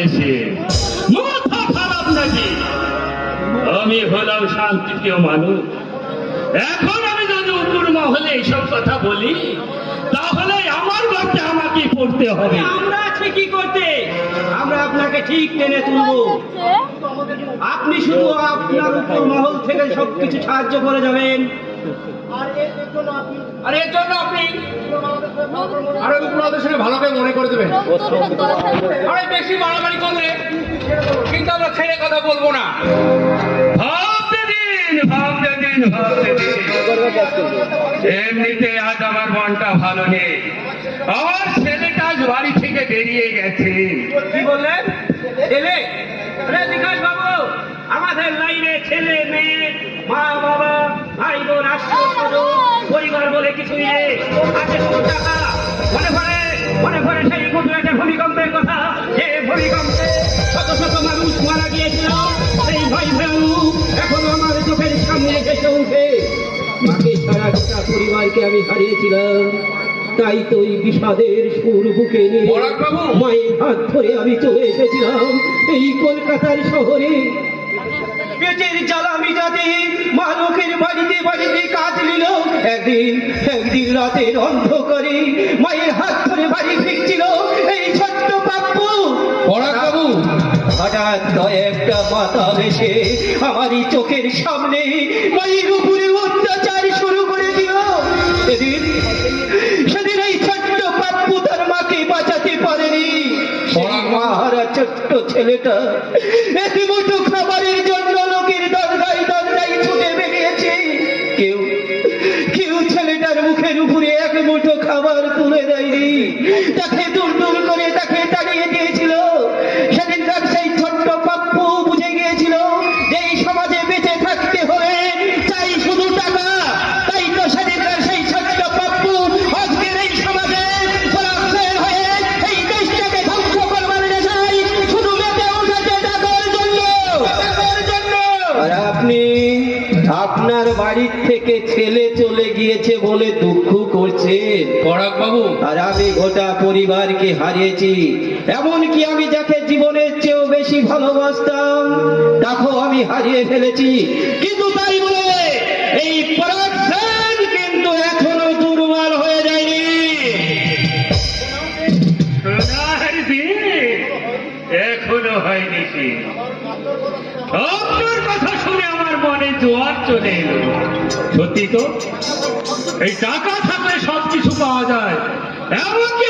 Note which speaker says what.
Speaker 1: হয়েছে? মাথা খারাপ নাকি? আমি হলাম শান্তিপ্রিয় মানুষ। এখন আমি যদি উপর মহলে এইসব কথা বলি তাহলে আমার বাড়িতে আমাকে পড়তে হবে।
Speaker 2: আমরা আছি কি করতে? আমরা আপনাকে ঠিক টেনে তুলবো। আপনি শুধু আপনার উপর মহল থেকে সবকিছু সাহায্য করে যাবেন। আর এর জন্য আপনি
Speaker 3: আরো উপর সঙ্গে ভালো করে মনে করে দেবেন।
Speaker 2: আরে বেশি বাড়াবাড়ি করলে কিন্তু আমরা ছেড়ে কথা বলবো না।
Speaker 1: ভাবতে দিন, ভাবতে দিন, ভাবতে দিন। এমনিতে আজ আমার মনটা ভালো নেই। আমার ছেলেটা আজ বাড়ি থেকে বেরিয়ে গেছে।
Speaker 2: কি বললেন? ছেলে? আরে বিকাশ বাবু, আমাদের লাইনে ছেলে মেয়ে মা বাবা ভাই বোন আত্মীয় পরিবার বলে কিছুই নেই। আছে শুধু টাকা। মনে পড়ে সেই গুজরাটের ভূমিকম্পের কথা, যে ভূমিকম্পে শত শত মানুষ মারা গিয়েছিল। সেই ভয় ভয়ানক এখনো আমার চোখের সামনে ভেসে উঠে। মাকে ছাড়া গোটা পরিবারকে আমি হারিয়েছিলাম। তাই তো এই বিষাদের সুর বুকে নিয়ে মায়ের হাত ধরে আমি চলে এসেছিলাম এই কলকাতার শহরে। পেটের জ্বালা মিটাতে মা লোকের বাড়িতে বাড়িতে কাজ নিল। একদিন রাতের অন্ধকারে মায়ের হাত ধরে বাড়ি ফিরছিল এই ছোট্ট পাপ্পু।
Speaker 3: বাবু
Speaker 2: হঠাৎ একটা মাতাল এসে আমারই চোখের সামনে মায়ের উপরে অত্যাচার শুরু করে দিল। সেদিন এই ছোট্ট পাপ্পু তার মাকে বাঁচাতে পারেনি। মারা ছোট্ট ছেলেটা এক মুঠো খাবারের জন্য লোকের দরজায় দরজায় ছুটে বেরিয়েছে। কেউ ছেলেটার মুখের উপরে এক মুঠো খাবার তুলে দেয়নি। তাকে দূর দূর করে তাকে তাড়িয়ে দিয়েছিল। সেদিনকার সেই ছোট্ট পাপ্পু বুঝে গিয়েছিল যে এই সমাজে বেঁচে থাকতে হলে চাই শুধু টাকা। তাই তো সেদিনকার সেই ছোট্ট পাপ্পু আজকের এই সমাজে ফলাফল হয়ে এই দেশটাকে ধ্বংস করবার নেশায় শুধু মেতে উঠেছে টাকার জন্য। আর আপনি আপনার বাড়ির থেকে ছেলে চলে গিয়েছে বলে দুঃখ করছেন।
Speaker 3: বাবু
Speaker 2: আর আমি গোটা পরিবারকে হারিয়েছি। এমনকি আমি যাকে জীবনের চেয়েও বেশি ভালোবাসতাম তাকেও আমি হারিয়ে ফেলেছি। কিন্তু তাই বলে এই পরাগ সেন কিন্তু এখনো দুর্বল হয়ে যায়নি।
Speaker 1: সোনার দিন এখনো হয়নি কি? আপনার কথা শুনে আমার মনে জোয়ার চলে এলো। সত্যি তো এই টাকা থাকলে সবকিছু পাওয়া যায়। এমনকি